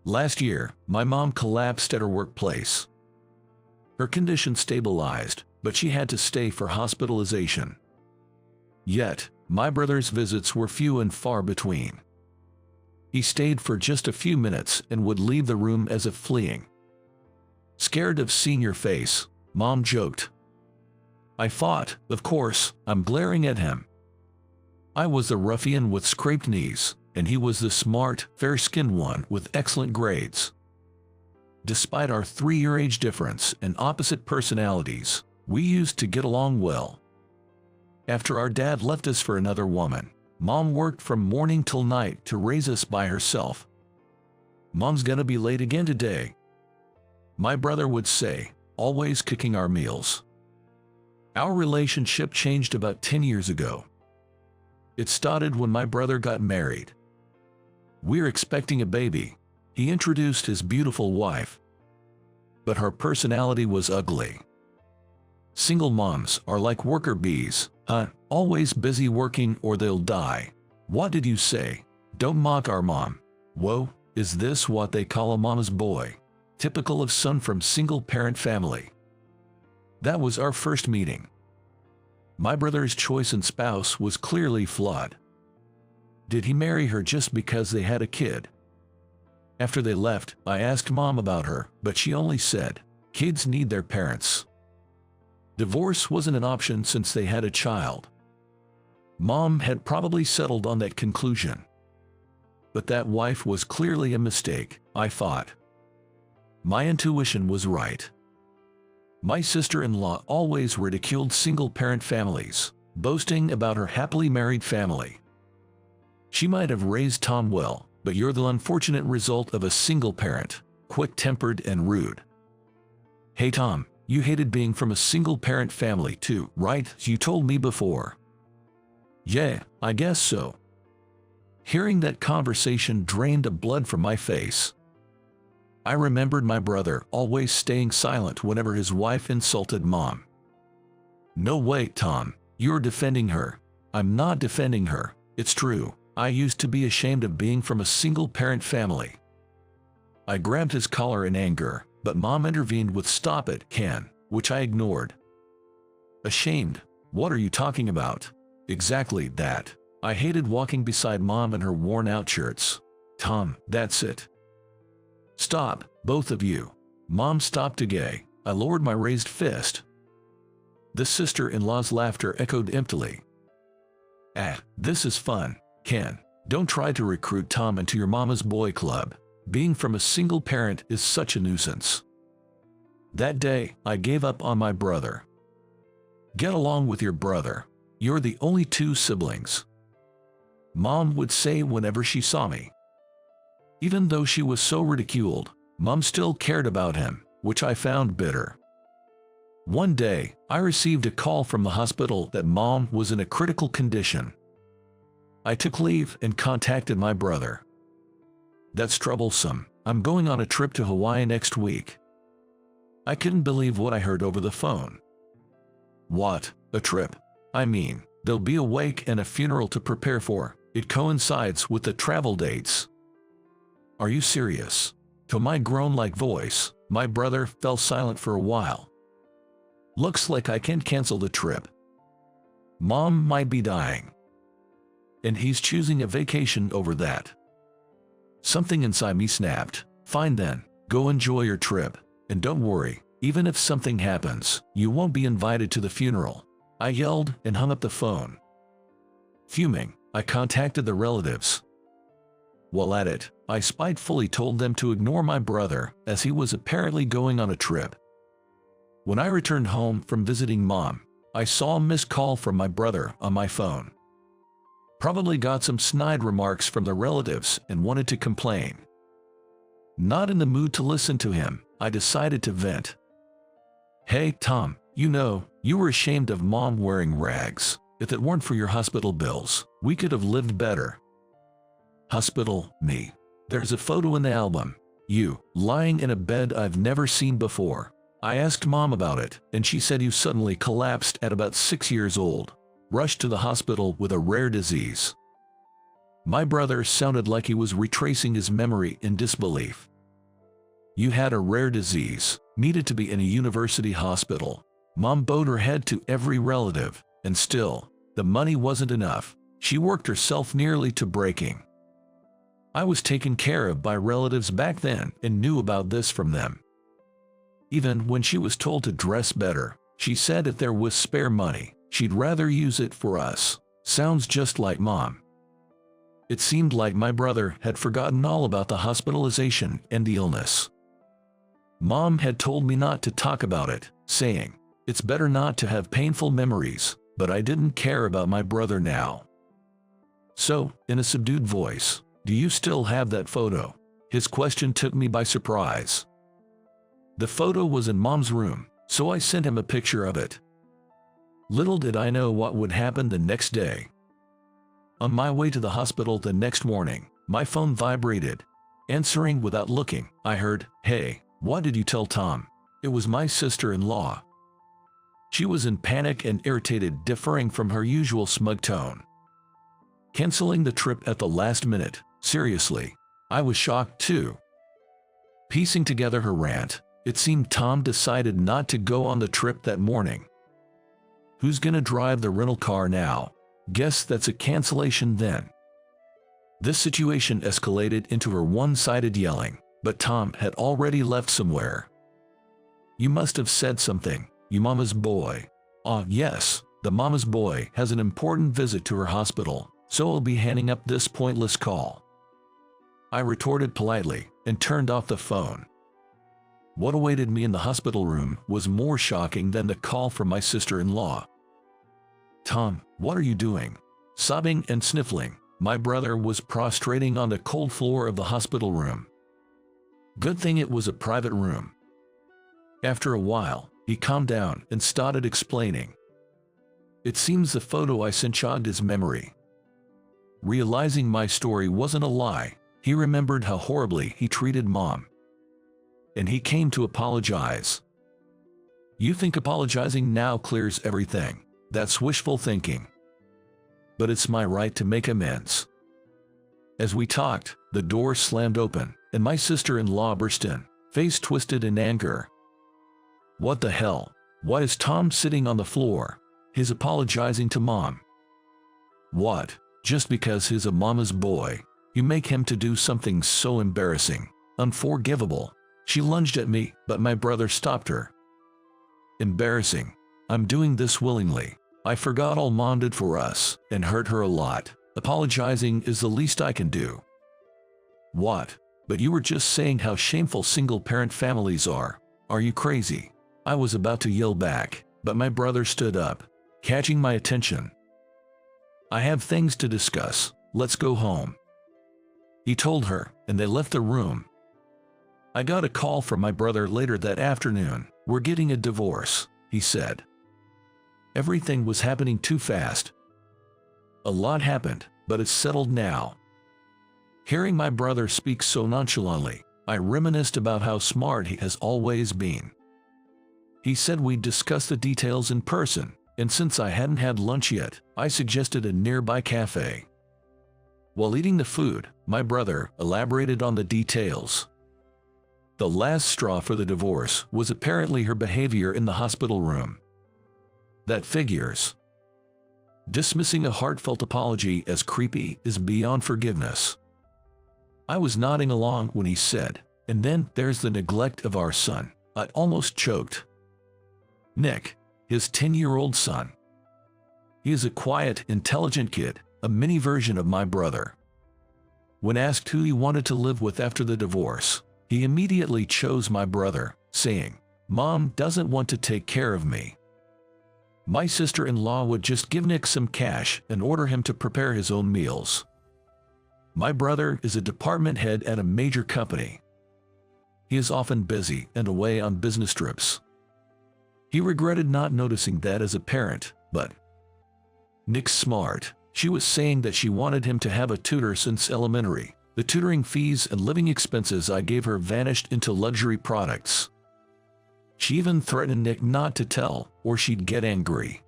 Last year, my mom collapsed at her workplace. Her condition stabilized, but she had to stay for hospitalization. Yet, my brother's visits were few and far between. He stayed for just a few minutes and would leave the room as if fleeing. Scared of seeing your face, Mom joked. I fought, of course. I'm glaring at him. I was the ruffian with scraped knees, and he was the smart, fair-skinned one with excellent grades. Despite our 3-year age difference and opposite personalities, we used to get along well. After our dad left us for another woman, Mom worked from morning till night to raise us by herself. Mom's gonna be late again today, my brother would say, always cooking our meals. Our relationship changed about 10 years ago. It started when my brother got married. We're expecting a baby. He introduced his beautiful wife. But her personality was ugly. Single moms are like worker bees, always busy working or they'll die. What did you say? Don't mock our mom. Whoa, is this what they call a mama's boy? Typical of son from single-parent family. That was our first meeting. My brother's choice in spouse was clearly flawed. Did he marry her just because they had a kid? After they left, I asked Mom about her, but she only said, kids need their parents. Divorce wasn't an option since they had a child. Mom had probably settled on that conclusion. But that wife was clearly a mistake, I thought. My intuition was right. My sister-in-law always ridiculed single-parent families, boasting about her happily married family. She might have raised Tom well, but you're the unfortunate result of a single parent, quick-tempered and rude. Hey Tom, you hated being from a single-parent family too, right? You told me before. Yeah, I guess so. Hearing that conversation drained the blood from my face. I remembered my brother always staying silent whenever his wife insulted Mom. No way, Tom, you're defending her. I'm not defending her. It's true. I used to be ashamed of being from a single-parent family. I grabbed his collar in anger, but Mom intervened with "Stop it, Ken," which I ignored. Ashamed? What are you talking about? Exactly that. I hated walking beside Mom in her worn-out shirts. Tom, that's it. Stop, both of you. Mom stopped again. I lowered my raised fist. The sister-in-law's laughter echoed emptily. This is fun, Ken. Don't try to recruit Tom into your mama's boy club. Being from a single parent is such a nuisance. That day, I gave up on my brother. Get along with your brother. You're the only 2 siblings. Mom would say whenever she saw me. Even though she was so ridiculed, Mom still cared about him, which I found bitter. One day, I received a call from the hospital that Mom was in a critical condition. I took leave and contacted my brother. That's troublesome. I'm going on a trip to Hawaii next week. I couldn't believe what I heard over the phone. What? A trip? I mean, there'll be a wake and a funeral to prepare for. It coincides with the travel dates. Are you serious? To my groan-like voice, my brother fell silent for a while. Looks like I can't cancel the trip. Mom might be dying. And he's choosing a vacation over that. Something inside me snapped. Fine then, go enjoy your trip. And don't worry, even if something happens, you won't be invited to the funeral. I yelled and hung up the phone. Fuming, I contacted the relatives. While at it, I spitefully told them to ignore my brother, as he was apparently going on a trip. When I returned home from visiting Mom, I saw a missed call from my brother on my phone. Probably got some snide remarks from the relatives and wanted to complain. Not in the mood to listen to him, I decided to vent. Hey, Tom, you know, you were ashamed of Mom wearing rags. If it weren't for your hospital bills, we could have lived better. Hospital, me. There's a photo in the album. You, lying in a bed I've never seen before. I asked Mom about it, and she said you suddenly collapsed at about 6 years old. Rushed to the hospital with a rare disease. My brother sounded like he was retracing his memory in disbelief. You had a rare disease, needed to be in a university hospital. Mom bowed her head to every relative, and still, the money wasn't enough. She worked herself nearly to breaking. I was taken care of by relatives back then and knew about this from them. Even when she was told to dress better, she said if there was spare money, she'd rather use it for us. Sounds just like Mom. It seemed like my brother had forgotten all about the hospitalization and the illness. Mom had told me not to talk about it, saying, "It's better not to have painful memories," but I didn't care about my brother now. So, in a subdued voice, "Do you still have that photo?" His question took me by surprise. The photo was in Mom's room, so I sent him a picture of it. Little did I know what would happen the next day. On my way to the hospital the next morning, my phone vibrated. Answering without looking, I heard, "Hey, what did you tell Tom?" It was my sister-in-law. She was in panic and irritated, differing from her usual smug tone. Canceling the trip at the last minute, seriously. I was shocked too. Piecing together her rant, it seemed Tom decided not to go on the trip that morning. Who's gonna drive the rental car now? Guess that's a cancellation then. This situation escalated into her one-sided yelling, but Tom had already left somewhere. "You must have said something, you mama's boy." "Ah, yes, the mama's boy has an important visit to her hospital, so I'll be handing up this pointless call." I retorted politely and turned off the phone. What awaited me in the hospital room was more shocking than the call from my sister-in-law. "Tom, what are you doing?" Sobbing and sniffling, my brother was prostrating on the cold floor of the hospital room. Good thing it was a private room. After a while, he calmed down and started explaining. It seems the photo I sent jogged his memory. Realizing my story wasn't a lie, he remembered how horribly he treated Mom. And he came to apologize. You think apologizing now clears everything? That's wishful thinking. But it's my right to make amends. As we talked, the door slammed open, and my sister-in-law burst in, face twisted in anger. What the hell? Why is Tom sitting on the floor? He's apologizing to Mom. What? Just because he's a mama's boy, you make him to do something so embarrassing, unforgivable? She lunged at me, but my brother stopped her. Embarrassing? I'm doing this willingly. I forgot all Mom did for us and hurt her a lot. Apologizing is the least I can do. What? But you were just saying how shameful single-parent families are. Are you crazy? I was about to yell back, but my brother stood up, catching my attention. I have things to discuss. Let's go home. He told her, and they left the room. I got a call from my brother later that afternoon. We're getting a divorce, he said. Everything was happening too fast. A lot happened, but it's settled now. Hearing my brother speak so nonchalantly, I reminisced about how smart he has always been. He said we'd discuss the details in person, and since I hadn't had lunch yet, I suggested a nearby cafe. While eating the food, my brother elaborated on the details. The last straw for the divorce was apparently her behavior in the hospital room. That figures. Dismissing a heartfelt apology as creepy is beyond forgiveness. I was nodding along when he said, and then there's the neglect of our son. I almost choked. Nick, his 10-year-old son. He is a quiet, intelligent kid, a mini version of my brother. When asked who he wanted to live with after the divorce, he immediately chose my brother, saying, "Mom doesn't want to take care of me." My sister-in-law would just give Nick some cash and order him to prepare his own meals. My brother is a department head at a major company. He is often busy and away on business trips. He regretted not noticing that as a parent, but Nick's smart. She was saying that she wanted him to have a tutor since elementary. The tutoring fees and living expenses I gave her vanished into luxury products. She even threatened Nick not to tell, or she'd get angry.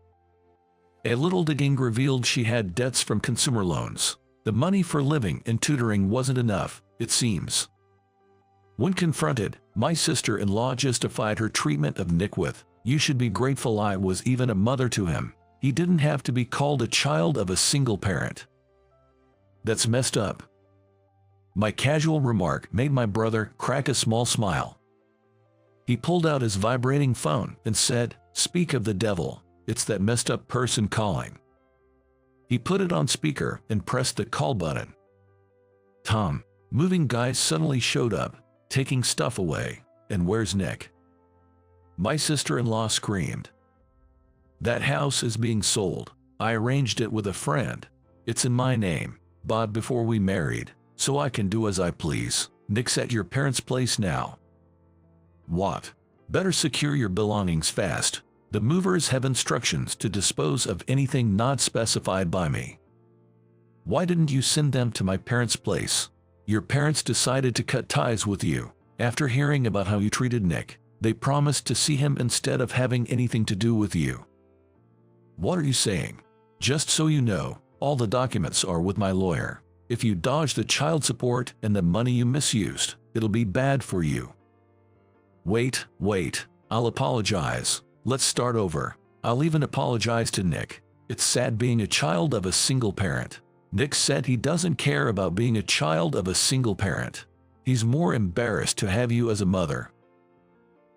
A little digging revealed she had debts from consumer loans. The money for living and tutoring wasn't enough, it seems. When confronted, my sister-in-law justified her treatment of Nick with, "You should be grateful I was even a mother to him. He didn't have to be called a child of a single parent." That's messed up. My casual remark made my brother crack a small smile. He pulled out his vibrating phone and said, "Speak of the devil, it's that messed up person calling." He put it on speaker and pressed the call button. Tom, moving guys suddenly showed up, taking stuff away. "And where's Nick?" My sister-in-law screamed. "That house is being sold. I arranged it with a friend. It's in my name, bought before we married, so I can do as I please. Nick's at your parents' place now." "What? Better secure your belongings fast. The movers have instructions to dispose of anything not specified by me." "Why didn't you send them to my parents' place?" "Your parents decided to cut ties with you. After hearing about how you treated Nick, they promised to see him instead of having anything to do with you." "What are you saying?" "Just so you know, all the documents are with my lawyer. If you dodge the child support and the money you misused, it'll be bad for you." Wait, I'll apologize. Let's start over. I'll even apologize to Nick. It's sad being a child of a single parent. Nick said he doesn't care about being a child of a single parent. He's more embarrassed to have you as a mother."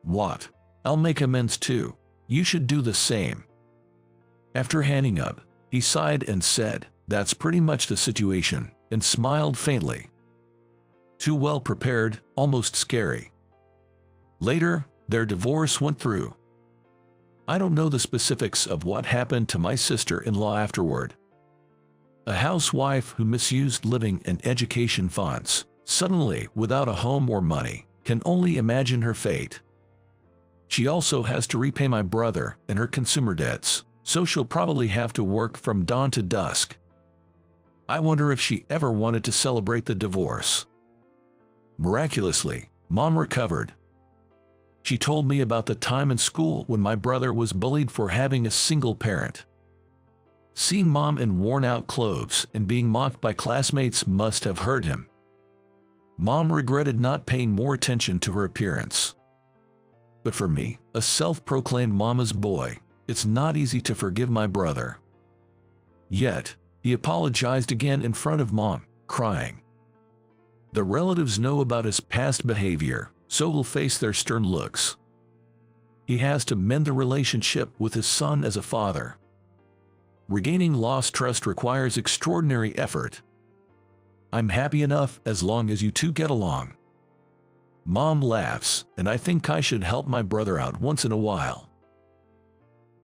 "What? I'll make amends too. You should do the same." After hanging up, he sighed and said, "That's pretty much the situation," and smiled faintly. Too well prepared, almost scary. Later, their divorce went through. I don't know the specifics of what happened to my sister-in-law afterward. A housewife who misused living and education funds, suddenly without a home or money, can only imagine her fate. She also has to repay my brother and her consumer debts, so she'll probably have to work from dawn to dusk. I wonder if she ever wanted to celebrate the divorce. Miraculously, Mom recovered. She told me about the time in school when my brother was bullied for having a single parent. Seeing Mom in worn-out clothes and being mocked by classmates must have hurt him. Mom regretted not paying more attention to her appearance. But for me, a self-proclaimed mama's boy, it's not easy to forgive my brother. Yet, he apologized again in front of Mom, crying. The relatives know about his past behavior, so will face their stern looks. He has to mend the relationship with his son as a father. Regaining lost trust requires extraordinary effort. I'm happy enough as long as you two get along. Mom laughs, and I think I should help my brother out once in a while.